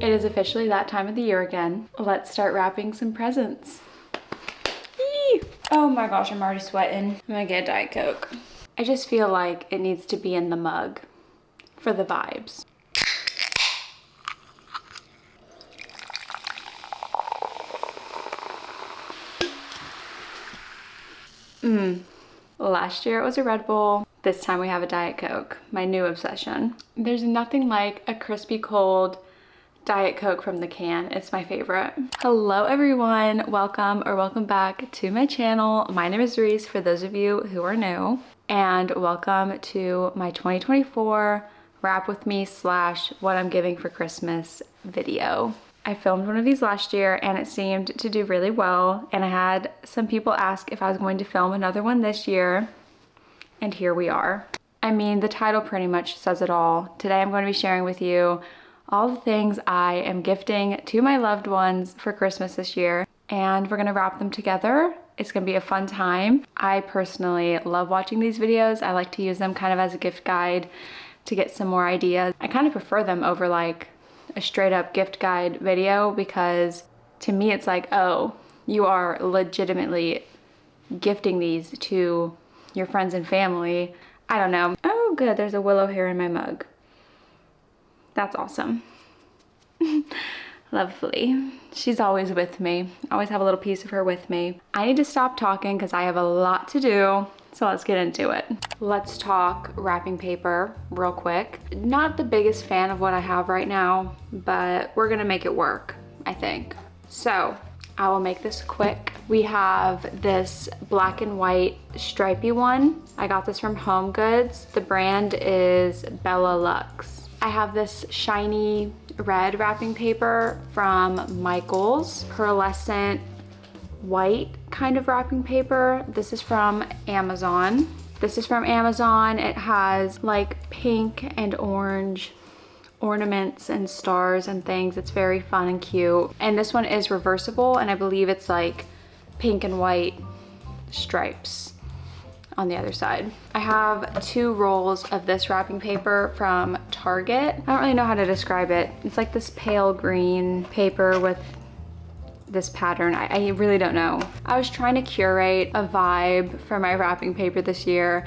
It is officially that time of the year again. Let's start wrapping some presents. Eee! Oh my gosh, I'm already sweating. I'm gonna get a Diet Coke. I just feel like it needs to be in the mug for the vibes. Last year it was a Red Bull. This time we have a Diet Coke, my new obsession. There's nothing like a crispy cold Diet Coke from the can. It's my favorite. Hello everyone, welcome or welcome back to my channel. My name is Reese for those of you who are new, and welcome to my 2024 wrap with me / what I'm giving for Christmas video. I filmed one of these last year and it seemed to do really well, and I had some people ask if I was going to film another one this year, and here we are. I mean, the title pretty much says it all. Today I'm going to be sharing with you all the things I am gifting to my loved ones for Christmas this year, and we're gonna wrap them together. It's gonna be a fun time. I personally love watching these videos. I like to use them kind of as a gift guide to get some more ideas. I kind of prefer them over like a straight up gift guide video, because to me it's like, oh, you are legitimately gifting these to your friends and family. I don't know. Oh good, there's a willow hair in my mug. That's awesome. Lovely. She's always with me. I always have a little piece of her with me. I need to stop talking because I have a lot to do. So let's get into it. Let's talk wrapping paper real quick. Not the biggest fan of what I have right now, but we're gonna make it work, I think. So I will make this quick. We have this black and white stripy one. I got this from Home Goods. The brand is Bella Lux. I have this shiny red wrapping paper from Michaels, pearlescent white kind of wrapping paper. This is from Amazon. It has like pink and orange ornaments and stars and things. It's very fun and cute. And this one is reversible, and I believe it's like pink and white stripes on the other side. I have 2 rolls of this wrapping paper from Target. I don't really know how to describe it. It's like this pale green paper with this pattern. I really don't know. I was trying to curate a vibe for my wrapping paper this year.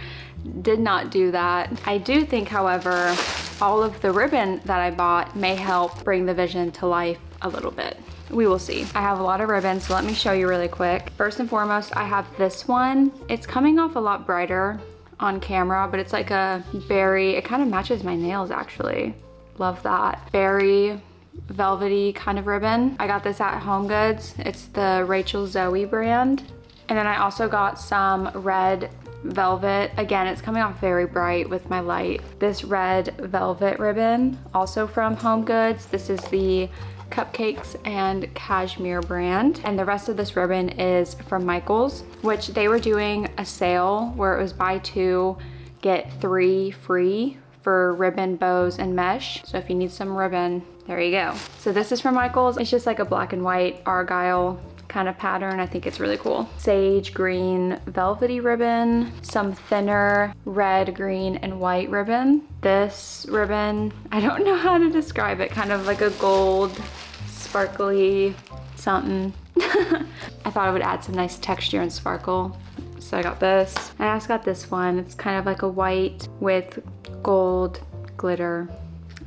Did not do that. I do think, however, all of the ribbon that I bought may help bring the vision to life a little bit. We will see. I have a lot of ribbons, so let me show you really quick. First and foremost, I have this one. It's coming off a lot brighter on camera, but it's like a berry, it kind of matches my nails actually. Love that. Berry, velvety kind of ribbon. I got this at Home Goods. It's the Rachel Zoe brand. And then I also got some red velvet. Again, it's coming off very bright with my light. This red velvet ribbon, also from Home Goods. This is the Cupcakes and Cashmere brand. And the rest of this ribbon is from Michaels, which they were doing a sale where it was buy 2, get 3 free for ribbon, bows, and mesh. So if you need some ribbon, there you go. So this is from Michaels. It's just like a black and white argyle kind of pattern. I think it's really cool. Sage green velvety ribbon, some thinner red, green, and white ribbon. This ribbon, I don't know how to describe it, kind of like a gold, sparkly something. I thought it would add some nice texture and sparkle. So I got this. And I also got this one. It's kind of like a white with gold glitter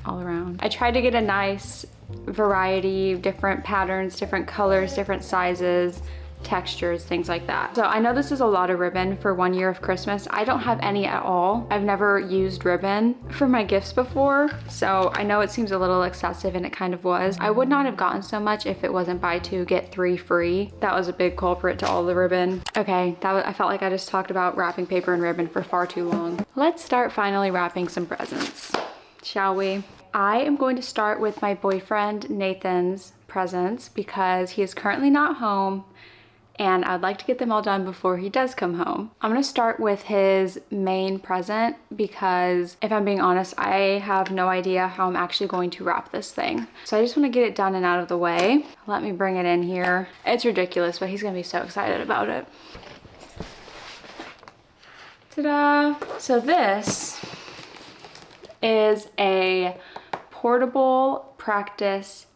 all around. I tried to get a nice variety, different patterns, different colors, different sizes, textures, things like that. So I know this is a lot of ribbon for 1 year of Christmas. I don't have any at all. I've never used ribbon for my gifts before, so I know it seems a little excessive, and it kind of was. I would not have gotten so much if it wasn't buy 2 get 3 free. That was a big culprit to all the ribbon. Okay, I felt like I just talked about wrapping paper and ribbon for far too long. Let's start finally wrapping some presents, shall we? I am going to start with my boyfriend Nathan's presents because he is currently not home, and I'd like to get them all done before he does come home. I'm gonna start with his main present because, if I'm being honest, I have no idea how I'm actually going to wrap this thing. So I just wanna get it done and out of the way. Let me bring it in here. It's ridiculous, but he's gonna be so excited about it. Ta-da! So this is a portable practice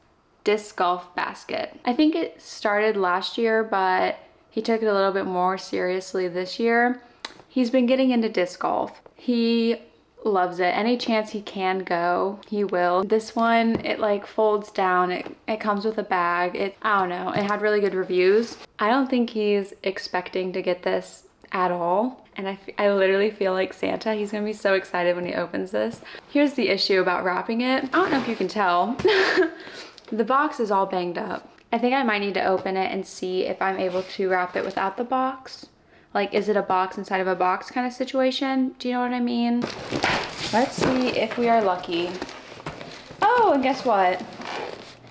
disc golf basket. I think it started last year, but he took it a little bit more seriously this year. He's been getting into disc golf. He loves it. Any chance he can go, he will. This one, it like folds down. It comes with a bag. I don't know. It had really good reviews. I don't think he's expecting to get this at all. And I literally feel like Santa. He's gonna be so excited when he opens this. Here's the issue about wrapping it. I don't know if you can tell. The box is all banged up. I think I might need to open it and see if I'm able to wrap it without the box. Like, is it a box inside of a box kind of situation? Do you know what I mean? Let's see if we are lucky. Oh, and guess what?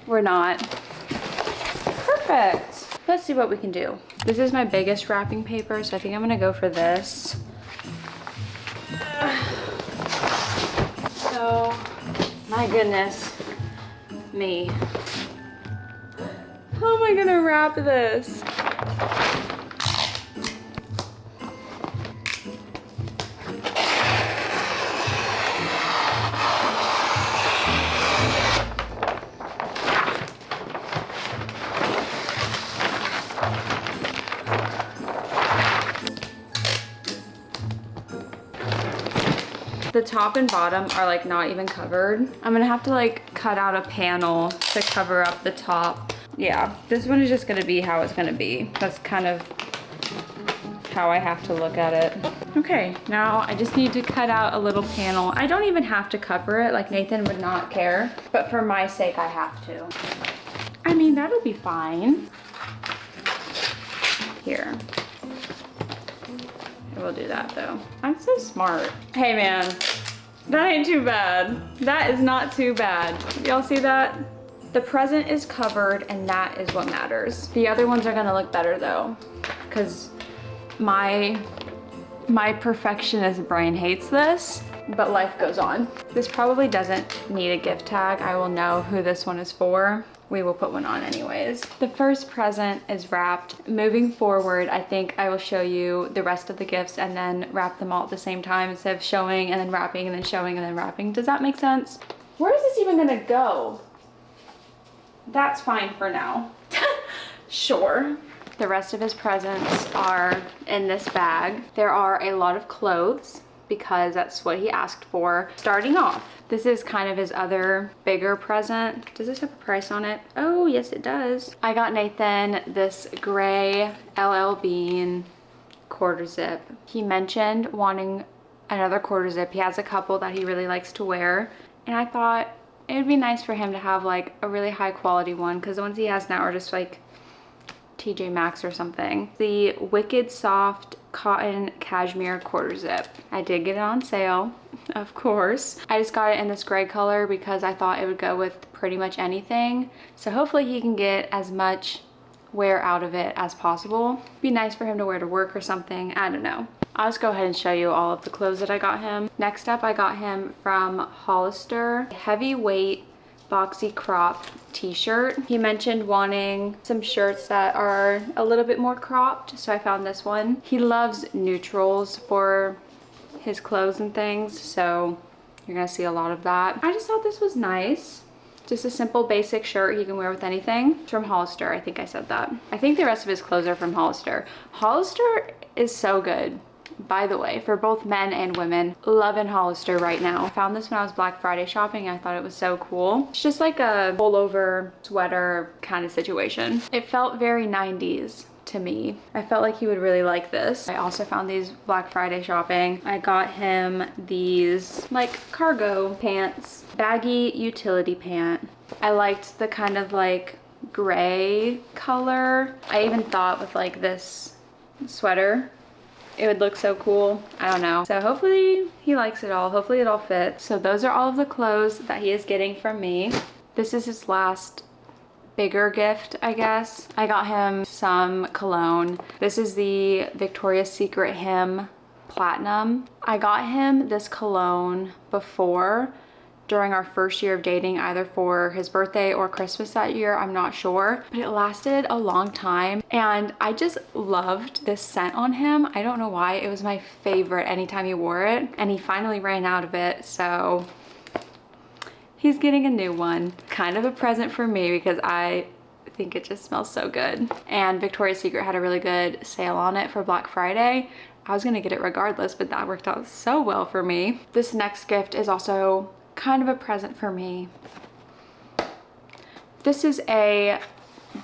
We're not. Perfect. Let's see what we can do. This is my biggest wrapping paper, so I think I'm gonna go for this. So, my goodness me. How am I gonna wrap this? The top and bottom are like not even covered. I'm gonna have to like cut out a panel to cover up the top. Yeah, this one is just gonna be how it's gonna be. That's kind of how I have to look at it. Okay, now I just need to cut out a little panel. I don't even have to cover it, like Nathan would not care, but for my sake I have to. I mean, that'll be fine. Here. We'll do that though. I'm so smart. Hey man, that ain't too bad. That is not too bad. Y'all see that? The present is covered and that is what matters. The other ones are gonna look better though, because my perfectionist brain hates this, but life goes on. This probably doesn't need a gift tag. I will know who this one is for. We will put one on anyways. The first present is wrapped. Moving forward, I think I will show you the rest of the gifts and then wrap them all at the same time instead of showing and then wrapping and then showing and then wrapping. Does that make sense? Where is this even gonna go? That's fine for now. Sure. The rest of his presents are in this bag. There are a lot of clothes because that's what he asked for. Starting off, this is kind of his other bigger present. Does this have a price on it? Oh, yes it does. I got Nathan this gray LL Bean quarter zip. He mentioned wanting another quarter zip. He has a couple that he really likes to wear. And I thought it would be nice for him to have like a really high quality one because the ones he has now are just like TJ Maxx or something. The Wicked Soft Cotton Cashmere quarter zip. I did get it on sale, of course. I just got it in this gray color because I thought it would go with pretty much anything. So hopefully he can get as much wear out of it as possible. Be nice for him to wear to work or something. I don't know. I'll just go ahead and show you all of the clothes that I got him. Next up, I got him from Hollister, heavyweight boxy crop t-shirt. He mentioned wanting some shirts that are a little bit more cropped, so I found this one. He loves neutrals for his clothes and things, so you're gonna see a lot of that. I just thought this was nice. Just a simple basic shirt he can wear with anything. It's from Hollister, I think I said that. I think the rest of his clothes are from Hollister. Hollister is so good. By the way, for both men and women, loving Hollister right now. I found this when I was Black Friday shopping. I thought it was so cool. It's just like a pullover sweater kind of situation. It felt very 90s to me. I felt like he would really like this. I also found these Black Friday shopping. I got him these like cargo pants, baggy utility pant. I liked the kind of like gray color. I even thought with like this sweater it would look so cool. I don't know. So hopefully he likes it all. Hopefully it all fits. So those are all of the clothes that he is getting from me. This is his last bigger gift, I guess. I got him some cologne. This is the Victoria's Secret Him Platinum. I got him this cologne before during our first year of dating, either for his birthday or Christmas that year, I'm not sure, but it lasted a long time and I just loved this scent on him. I don't know why, it was my favorite anytime he wore it, and he finally ran out of it, so he's getting a new one. Kind of a present for me because I think it just smells so good. And Victoria's Secret had a really good sale on it for Black Friday. I was gonna get it regardless, but that worked out so well for me. This next gift is also kind of a present for me. This is a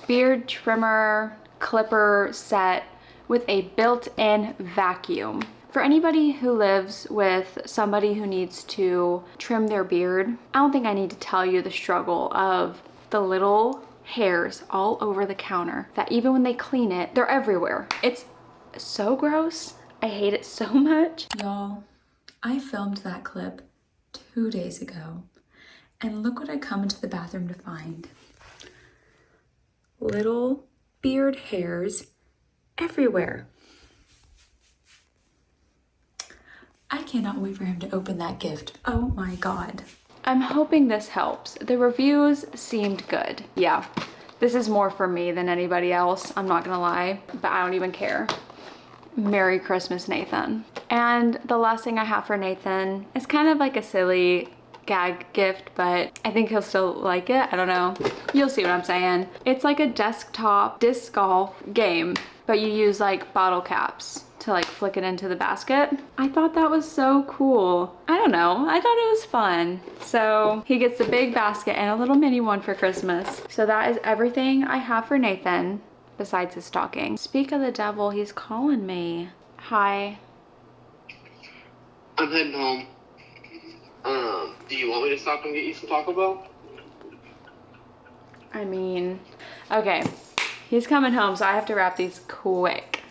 beard trimmer clipper set with a built-in vacuum. For anybody who lives with somebody who needs to trim their beard, I don't think I need to tell you the struggle of the little hairs all over the counter that even when they clean it, they're everywhere. It's so gross. I hate it so much. Y'all, I filmed that clip 2 days ago, and look what I come into the bathroom to find. Little beard hairs everywhere. I cannot wait for him to open that gift. Oh my God. I'm hoping this helps. The reviews seemed good. Yeah, this is more for me than anybody else. I'm not gonna lie, but I don't even care. Merry Christmas, Nathan. And the last thing I have for Nathan is kind of like a silly gag gift, but I think he'll still like it. I don't know. You'll see what I'm saying. It's like a desktop disc golf game, but you use like bottle caps to like flick it into the basket. I thought that was so cool. I don't know, I thought it was fun. So he gets the big basket and a little mini one for Christmas. So that is everything I have for Nathan besides his stocking. Speak of the devil, he's calling me. Hi. I'm heading home. Do you want me to stop and get you some Taco Bell? I mean, okay. He's coming home, so I have to wrap these quick.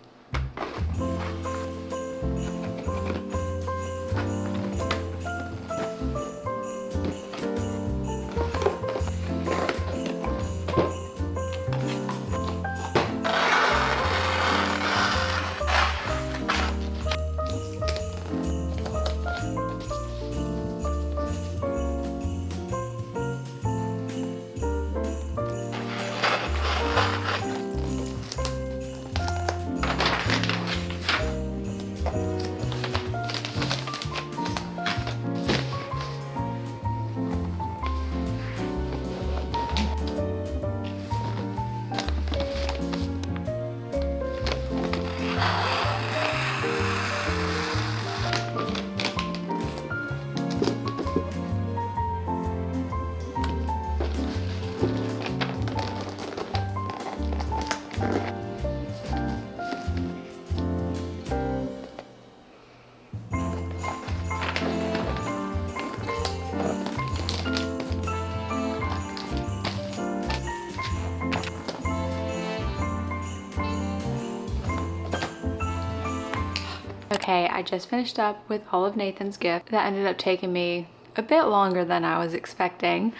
Okay, I just finished up with all of Nathan's gift. That ended up taking me a bit longer than I was expecting,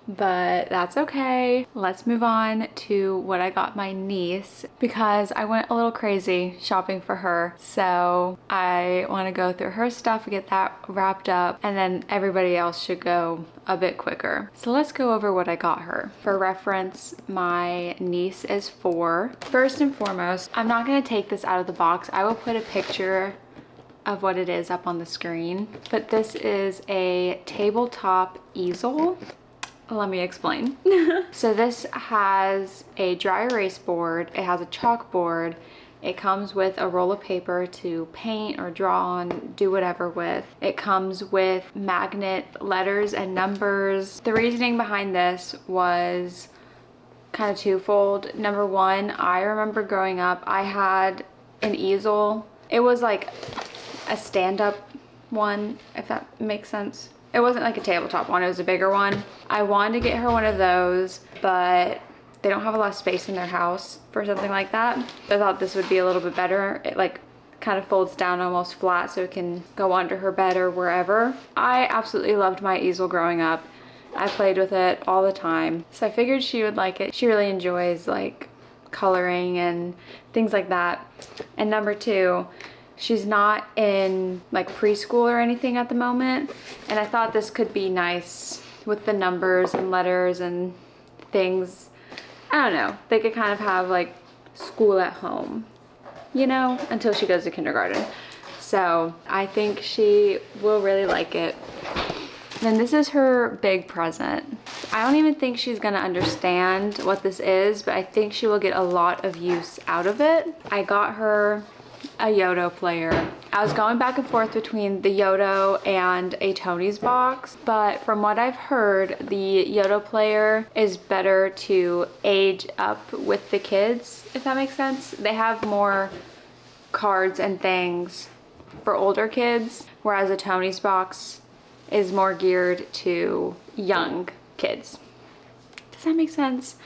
but that's okay. Let's move on to what I got my niece because I went a little crazy shopping for her. So I want to go through her stuff, get that wrapped up, and then everybody else should go a bit quicker. So let's go over what I got her. For reference, my niece is 4. First and foremost, I'm not going to take this out of the box. I will put a picture of what it is up on the screen, but this is a tabletop easel. Let me explain. So this has a dry erase board, it has a chalkboard, it comes with a roll of paper to paint or draw on, do whatever with. It comes with magnet letters and numbers. The reasoning behind this was kind of twofold. Number one, I remember growing up, I had an easel. It was like a stand-up one, if that makes sense. It wasn't like a tabletop one, it was a bigger one. I wanted to get her one of those, but they don't have a lot of space in their house for something like that. I thought this would be a little bit better. It like kind of folds down almost flat so it can go under her bed or wherever. I absolutely loved my easel growing up. I played with it all the time. So I figured she would like it. She really enjoys like coloring and things like that. And number two, she's not in like preschool or anything at the moment, and I thought this could be nice with the numbers and letters and things. I don't know, they could kind of have like school at home, you know, until she goes to kindergarten. So I think she will really like it. Then this is her big present. I don't even think she's gonna understand what this is, but I think she will get a lot of use out of it. I got her a Yodo player. I was going back and forth between the Yodo and a Tony's box, but from what I've heard, the Yodo player is better to age up with the kids, if that makes sense. They have more cards and things for older kids, whereas a Tony's box is more geared to young kids. Does that make sense?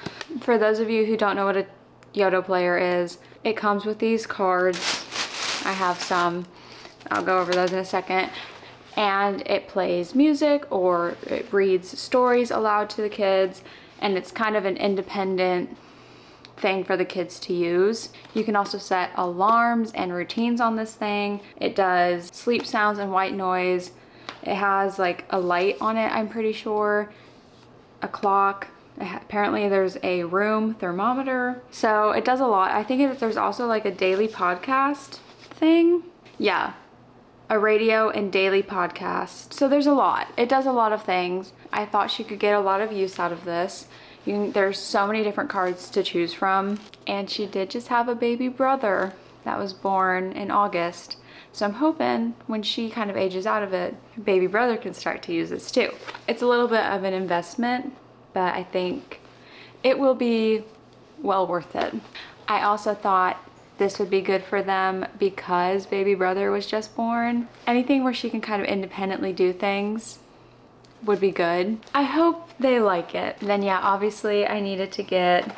For those of you who don't know what a Yodo player is, it comes with these cards. I have some. I'll go over those in a second. And it plays music or it reads stories aloud to the kids, and it's kind of an independent thing for the kids to use. You can also set alarms and routines on this thing. It does sleep sounds and white noise. It has like a light on it, I'm pretty sure, a clock. Apparently there's a room thermometer. So it does a lot. I think there's also like a daily podcast thing. Yeah, a radio and daily podcast. So there's a lot. It does a lot of things. I thought she could get a lot of use out of this. There's so many different cards to choose from. And she did just have a baby brother that was born in August. So I'm hoping when she kind of ages out of it, her baby brother can start to use this too. It's a little bit of an investment, but I think it will be well worth it. I also thought this would be good for them because baby brother was just born. Anything where she can kind of independently do things would be good. I hope they like it. Then yeah, obviously I needed to get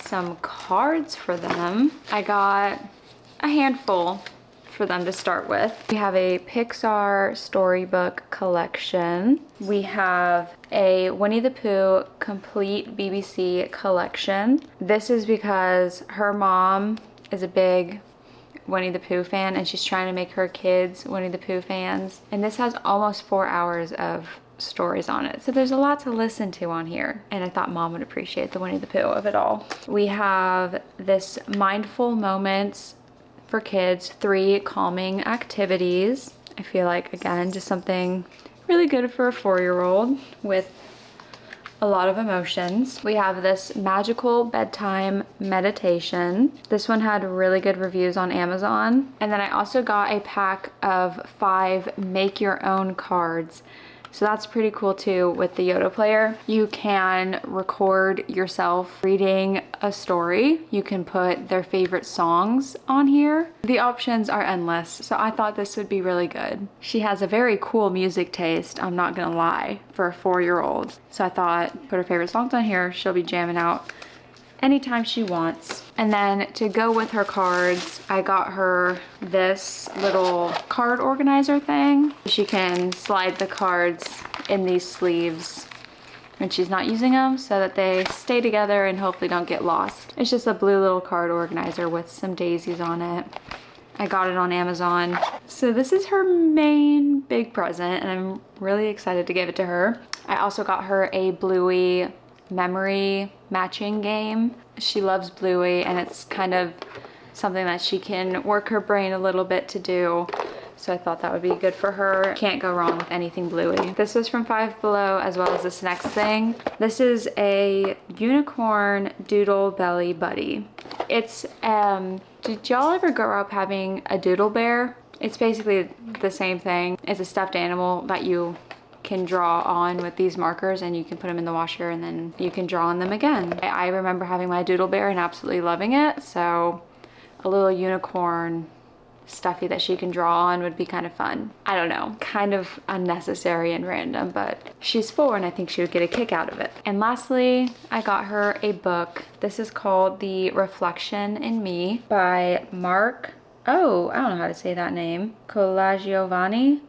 some cards for them. I got a handful for them to start with. We have a Pixar storybook collection. We have a Winnie the Pooh complete BBC collection. This is because her mom is a big Winnie the Pooh fan and she's trying to make her kids Winnie the Pooh fans. And this has almost 4 hours of stories on it. So there's a lot to listen to on here. And I thought mom would appreciate the Winnie the Pooh of it all. We have this mindful moments for kids, 3 calming activities. I feel like, again, just something really good for a 4-year-old with a lot of emotions. We have this magical bedtime meditation. This one had really good reviews on Amazon. And then I also got a pack of 5 make your own cards. So that's pretty cool too with the Yodo player. You can record yourself reading a story. You can put their favorite songs on here. The options are endless, so I thought this would be really good. She has a very cool music taste, I'm not gonna lie, for a 4-year-old. So I thought, put her favorite songs on here, she'll be jamming out anytime she wants. And then to go with her cards, I got her this little card organizer thing. She can slide the cards in these sleeves when she's not using them so that they stay together and hopefully don't get lost. It's just a blue little card organizer with some daisies on it. I got it on Amazon. So this is her main big present and I'm really excited to give it to her. I also got her a Bluey memory matching game. She loves Bluey and it's kind of something that she can work her brain a little bit to do. So I thought that would be good for her. Can't go wrong with anything Bluey. This was from Five Below as well as this next thing. This is a unicorn doodle belly buddy. It's, did y'all ever grow up having a doodle bear? It's basically the same thing. It's a stuffed animal that you can draw on with these markers and you can put them in the washer and then you can draw on them again. I remember having my doodle bear and absolutely loving it, so a little unicorn stuffy that she can draw on would be kind of fun. I don't know, kind of unnecessary and random, but she's 4 and I think she would get a kick out of it. And lastly, I got her a book. This is called The Reflection in Me by Mark, I don't know how to say that name, Colagiovanni.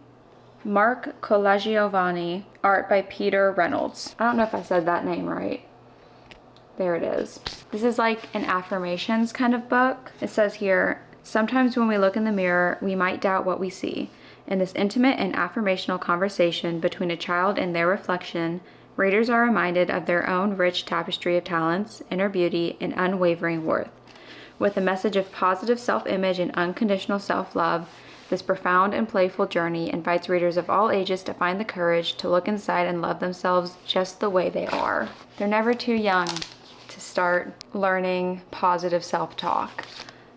Mark Colagiovanni, art by Peter Reynolds. I don't know if I said that name right. There it is. This is like an affirmations kind of book. It says here, sometimes when we look in the mirror, we might doubt what we see. In this intimate and affirmational conversation between a child and their reflection, readers are reminded of their own rich tapestry of talents, inner beauty, and unwavering worth. With a message of positive self-image and unconditional self-love, This profound and playful journey invites readers of all ages to find the courage to look inside and love themselves just the way they are. They're never too young to start learning positive self-talk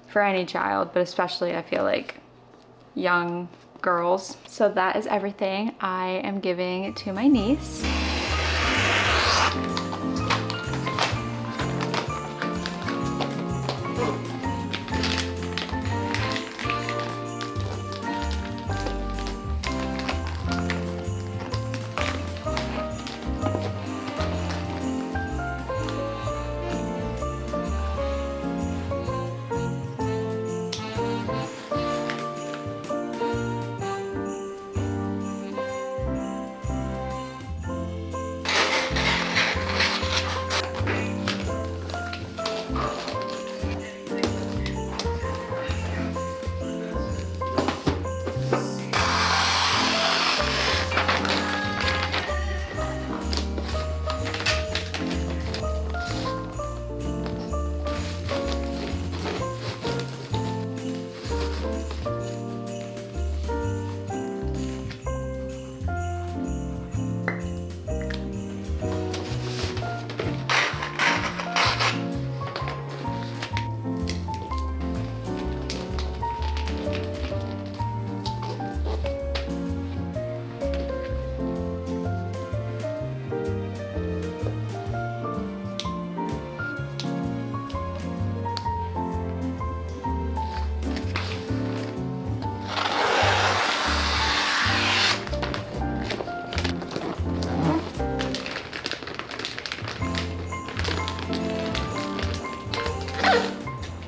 for any child, but especially I feel like young girls. So that is everything I am giving to my niece.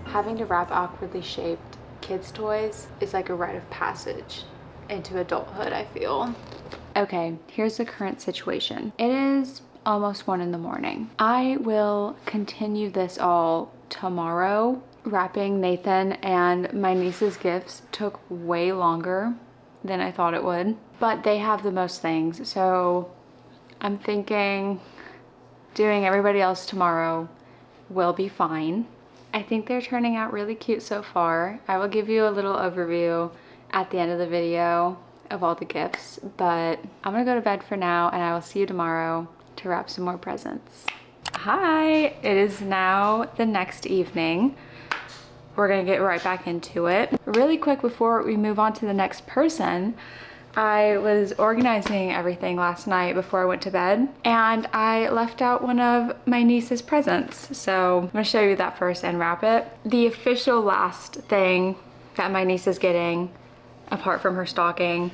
Having to wrap awkwardly shaped kids' toys is like a rite of passage into adulthood, I feel. Okay, here's the current situation. It is almost 1 in the morning. I will continue this all tomorrow. Wrapping Nathan and my niece's gifts took way longer than I thought it would, but they have the most things, so I'm thinking doing everybody else tomorrow will be fine. I think they're turning out really cute so far. I will give you a little overview at the end of the video of all the gifts, but I'm gonna go to bed for now and I will see you tomorrow to wrap some more presents. Hi, it is now the next evening. We're gonna get right back into it. Really quick before we move on to the next person, I was organizing everything last night before I went to bed and I left out one of my niece's presents. So I'm gonna show you that first and wrap it. The official last thing that my niece is getting, apart from her stocking,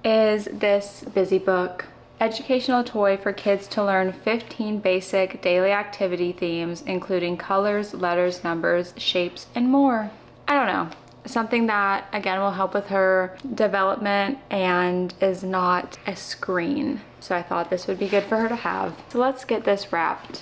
is this Busy Book educational toy for kids to learn 15 basic daily activity themes, including colors, letters, numbers, shapes, and more. I don't know. Something that, again, will help with her development and is not a screen. So I thought this would be good for her to have. So let's get this wrapped.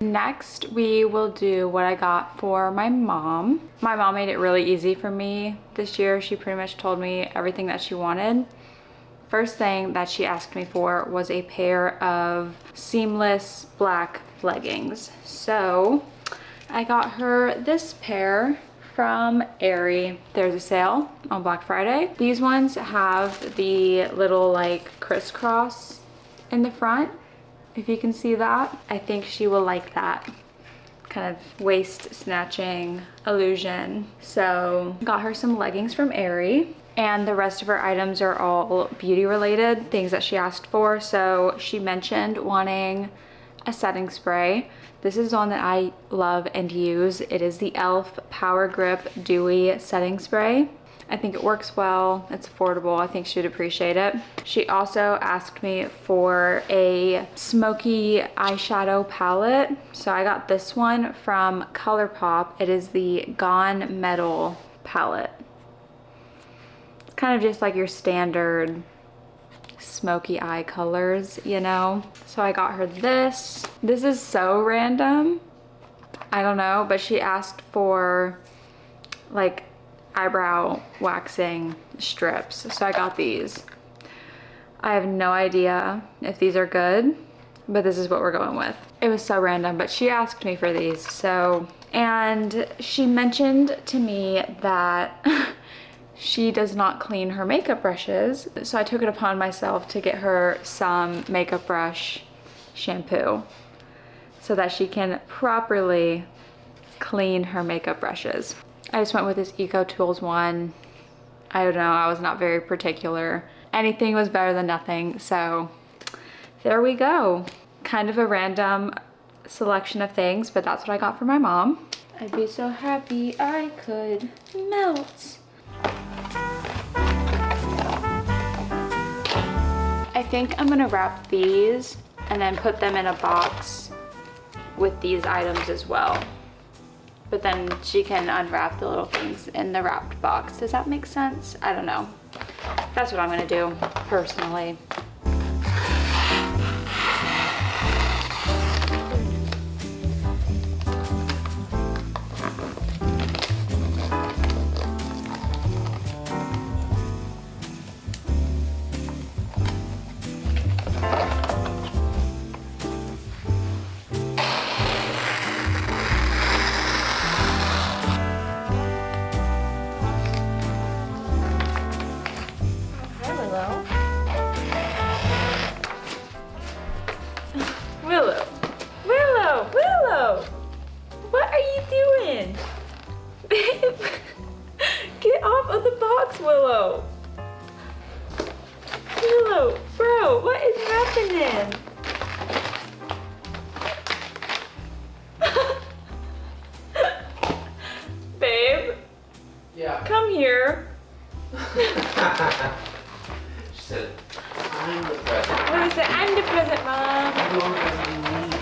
Next, we will do what I got for my mom. My mom made it really easy for me this year. She pretty much told me everything that she wanted. First thing that she asked me for was a pair of seamless black leggings. So I got her this pair from Aerie. There's a sale on Black Friday. These ones have the little like crisscross in the front. If you can see that, I think she will like that kind of waist snatching illusion. So got her some leggings from Aerie, and the rest of her items are all beauty related, things that she asked for. So she mentioned wanting a setting spray. This is one that I love and use. It is the e.l.f. Power Grip Dewy Setting Spray. I think it works well, it's affordable, I think she'd appreciate it. She also asked me for a smoky eyeshadow palette. So I got this one from ColourPop. It is the Gone Metal palette. It's kind of just like your standard smoky eye colors, you know? So I got her this. This is so random. I don't know, but she asked for like eyebrow waxing strips. So I got these. I have no idea if these are good, but this is what we're going with. It was so random, but she asked me for these. So, and she mentioned to me that she does not clean her makeup brushes. So I took it upon myself to get her some makeup brush shampoo so that she can properly clean her makeup brushes. I just went with this Eco Tools one. I don't know, I was not very particular. Anything was better than nothing, so there we go. Kind of a random selection of things, but that's what I got for my mom. I'd be so happy I could melt. I think I'm gonna wrap these and then put them in a box with these items as well. But then she can unwrap the little things in the wrapped box. Does that make sense? I don't know. That's what I'm gonna do personally. Come here. She said, I'm the present. What is it? I'm the present, Mom. I'm the present you need.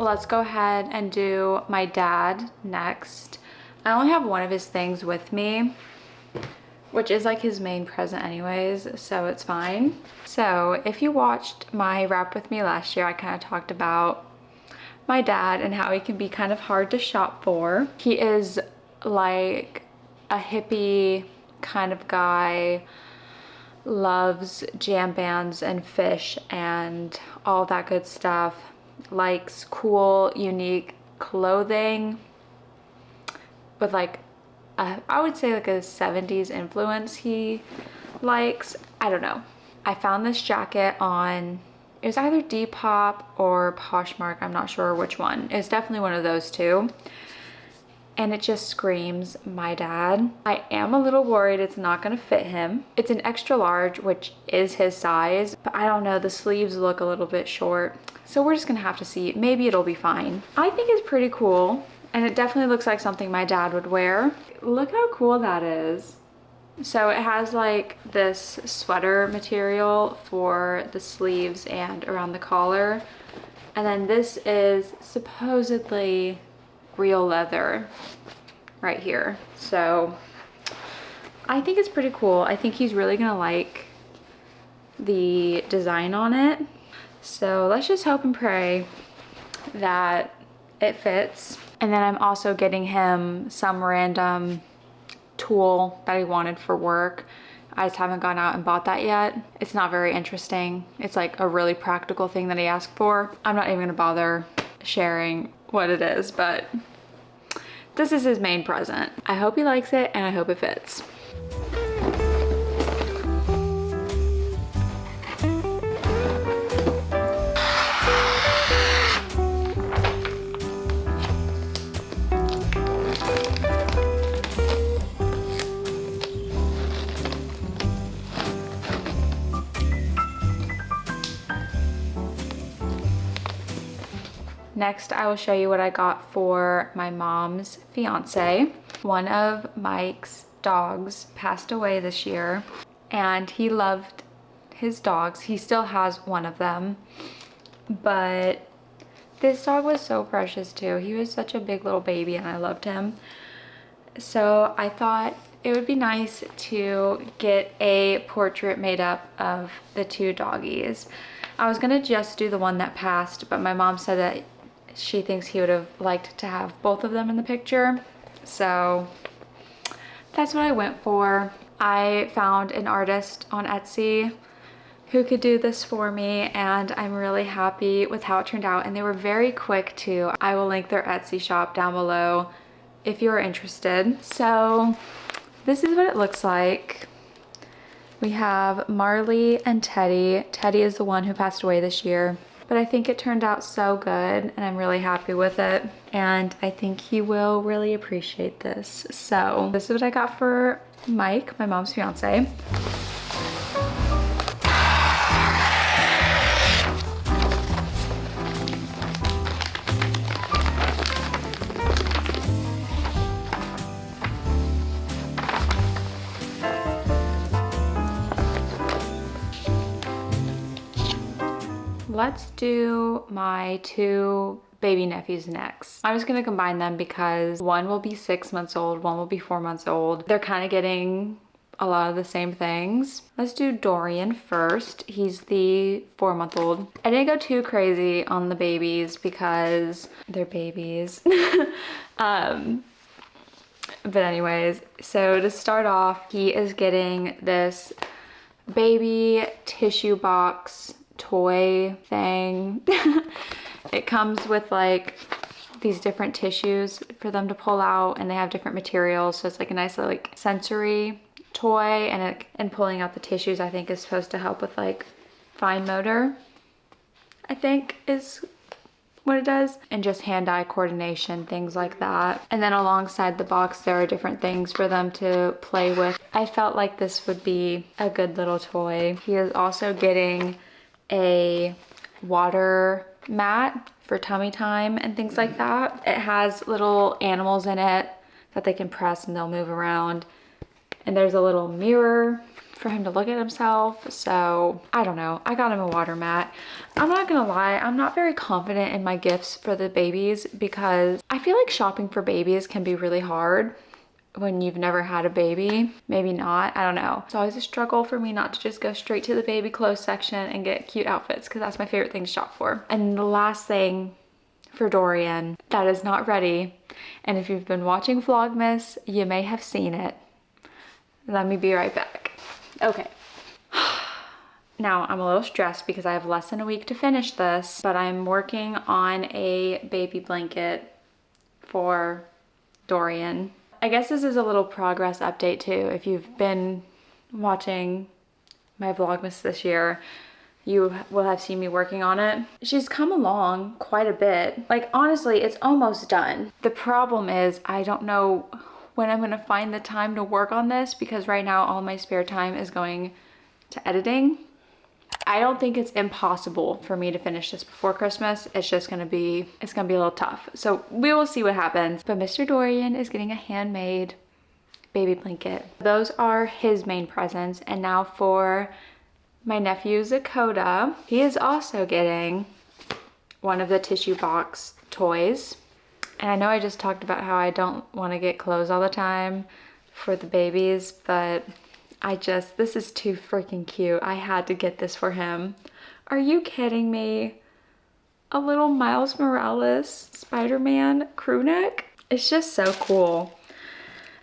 Let's go ahead and do my dad next. I only have one of his things with me, which is like his main present anyways, so it's fine. So if you watched my wrap with me last year, I kind of talked about my dad and how he can be kind of hard to shop for. He is like a hippie kind of guy, loves jam bands and fish and all that good stuff. Likes cool, unique clothing with like I would say like a 70s influence he likes. I don't know. I found this jacket on, it was either Depop or Poshmark, I'm not sure which one. It's definitely one of those two. And it just screams my dad. I am a little worried it's not gonna fit him. It's an extra large, which is his size, but I don't know, the sleeves look a little bit short. So we're just gonna have to see. Maybe it'll be fine. I think it's pretty cool, and it definitely looks like something my dad would wear. Look how cool that is. So it has like this sweater material for the sleeves and around the collar. And then this is supposedly real leather right here. So I think it's pretty cool. I think he's really gonna like the design on it. So let's just hope and pray that it fits. And then I'm also getting him some random tool that he wanted for work. I just haven't gone out and bought that yet. It's not very interesting. It's like a really practical thing that he asked for. I'm not even gonna bother sharing what it is, but this is his main present. I hope he likes it and I hope it fits. Next, I will show you what I got for my mom's fiance. One of Mike's dogs passed away this year, and he loved his dogs. He still has one of them, but this dog was so precious too. He was such a big little baby and I loved him. So I thought it would be nice to get a portrait made up of the two doggies. I was gonna just do the one that passed, but my mom said that she thinks he would have liked to have both of them in the picture. So that's what I went for. I found an artist on Etsy who could do this for me, and I'm really happy with how it turned out. And they were very quick too. I will link their Etsy shop down below if you're interested. So this is what it looks like. We have Marley and Teddy. Teddy is the one who passed away this year, but I think it turned out so good and I'm really happy with it. And I think he will really appreciate this. So this is what I got for Mike, my mom's fiance. Let's do my two baby nephews next. I'm just gonna combine them because one will be 6 months old, one will be 4 months old. They're kind of getting a lot of the same things. Let's do Dorian first. He's the 4-month-old. I didn't go too crazy on the babies because they're babies. But anyways, so to start off, he is getting this baby tissue box toy thing. It comes with like these different tissues for them to pull out, and they have different materials, so it's like a nice like sensory toy, and pulling out the tissues I think is supposed to help with like fine motor, I think is what it does, and just hand-eye coordination, things like that. And then alongside the box there are different things for them to play with. I felt like this would be a good little toy. He is also getting a water mat for tummy time and things like that. It has little animals in it that they can press and they'll move around. And there's a little mirror for him to look at himself. So I don't know, I got him a water mat. I'm not gonna lie, I'm not very confident in my gifts for the babies because I feel like shopping for babies can be really hard when you've never had a baby. Maybe not, I don't know. It's always a struggle for me not to just go straight to the baby clothes section and get cute outfits because that's my favorite thing to shop for. And the last thing for Dorian that is not ready, and if you've been watching Vlogmas, you may have seen it. Let me be right back. Okay. Now I'm a little stressed because I have less than a week to finish this, but I'm working on a baby blanket for Dorian. I guess this is a little progress update too. If you've been watching my Vlogmas this year, you will have seen me working on it. She's come along quite a bit. Like honestly, it's almost done. The problem is I don't know when I'm gonna find the time to work on this because right now all my spare time is going to editing. I don't think it's impossible for me to finish this before Christmas. It's just gonna be, it's gonna be a little tough. So we will see what happens. But Mr. Dorian is getting a handmade baby blanket. Those are his main presents. And now for my nephew Zakota, he is also getting one of the tissue box toys. And I know I just talked about how I don't want to get clothes all the time for the babies, but this is too freaking cute. I had to get this for him. Are you kidding me? A little Miles Morales Spider-Man crew neck? It's just so cool.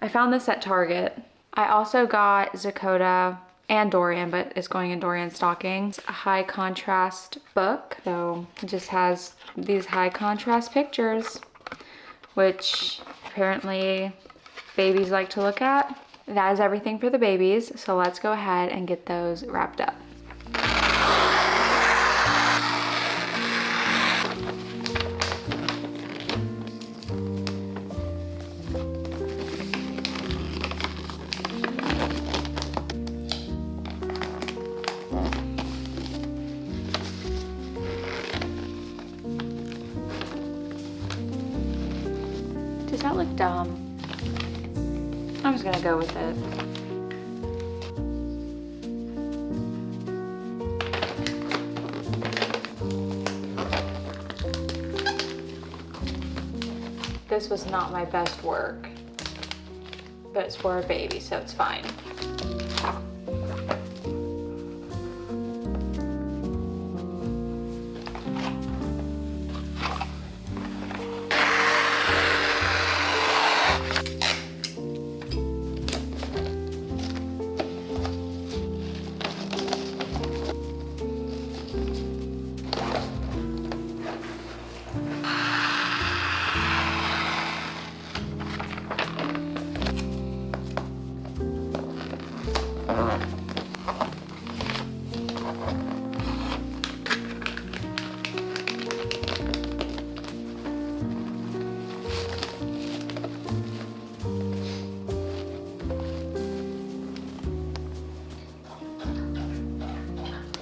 I found this at Target. I also got Zakota and Dorian, but it's going in Dorian's stocking. It's a high contrast book. So it just has these high contrast pictures, which apparently babies like to look at. That is everything for the babies, so let's go ahead and get those wrapped up. Does that look dumb? I'm just gonna go with it. This was not my best work, but it's for a baby, so it's fine.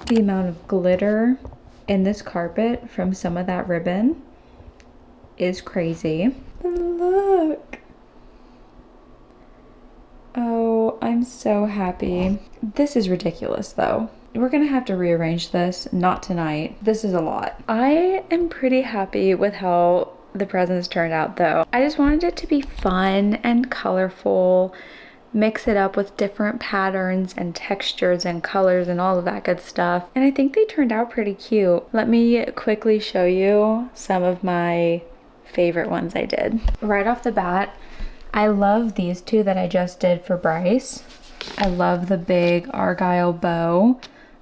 The amount of glitter in this carpet from some of that ribbon is crazy. Look. Oh, I'm so happy. This is ridiculous though. We're gonna have to rearrange this, not tonight. This is a lot. I am pretty happy with how the presents turned out though. I just wanted it to be fun and colorful, mix it up with different patterns and textures and colors and all of that good stuff. And I think they turned out pretty cute. Let me quickly show you some of my favorite ones I did. Right off the bat, I love these two that I just did for Bryce. I love the big argyle bow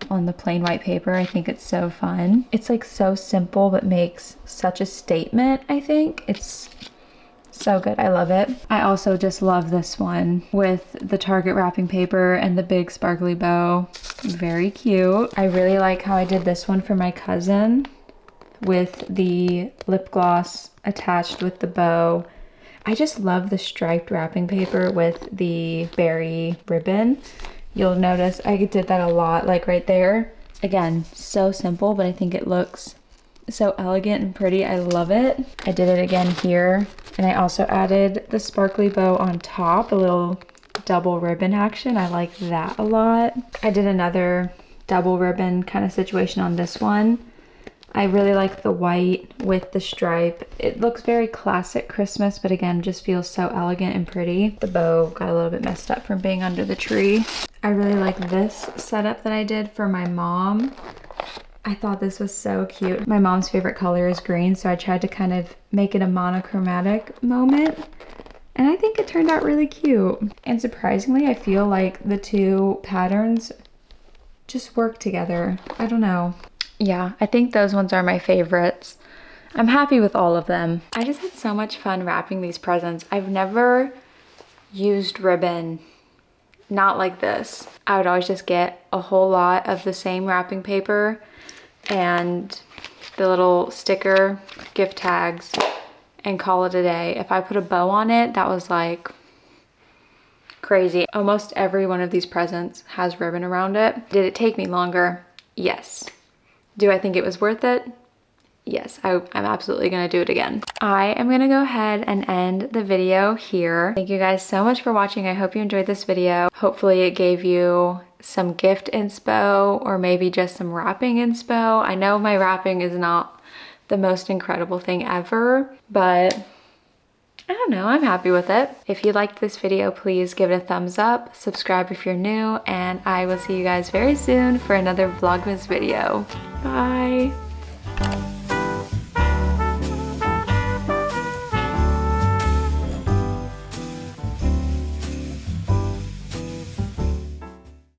on the plain white paper. I think it's so fun. It's like so simple but makes such a statement, I think. It's so good. I love it. I also just love this one with the Target wrapping paper and the big sparkly bow. Very cute. I really like how I did this one for my cousin with the lip gloss attached with the bow. I just love the striped wrapping paper with the berry ribbon. You'll notice I did that a lot, like right there. Again, so simple, but I think it looks so elegant and pretty. I love it. I did it again here. And I also added the sparkly bow on top, a little double ribbon action. I like that a lot. I did another double ribbon kind of situation on this one. I really like the white with the stripe. It looks very classic Christmas, but again, just feels so elegant and pretty. The bow got a little bit messed up from being under the tree. I really like this setup that I did for my mom. I thought this was so cute. My mom's favorite color is green, so I tried to kind of make it a monochromatic moment. And I think it turned out really cute. And surprisingly, I feel like the two patterns just work together. I don't know. Yeah, I think those ones are my favorites. I'm happy with all of them. I just had so much fun wrapping these presents. I've never used ribbon not like this. I would always just get a whole lot of the same wrapping paper and the little sticker gift tags and call it a day. If I put a bow on it, that was like crazy. Almost every one of these presents has ribbon around it. Did it take me longer? Yes. Do I think it was worth it? Yes, I'm absolutely gonna do it again. I am gonna go ahead and end the video here. Thank you guys so much for watching. I hope you enjoyed this video. Hopefully it gave you some gift inspo or maybe just some wrapping inspo. I know my wrapping is not the most incredible thing ever, but I don't know, I'm happy with it. If you liked this video, please give it a thumbs up, subscribe if you're new, and I will see you guys very soon for another Vlogmas video. Bye.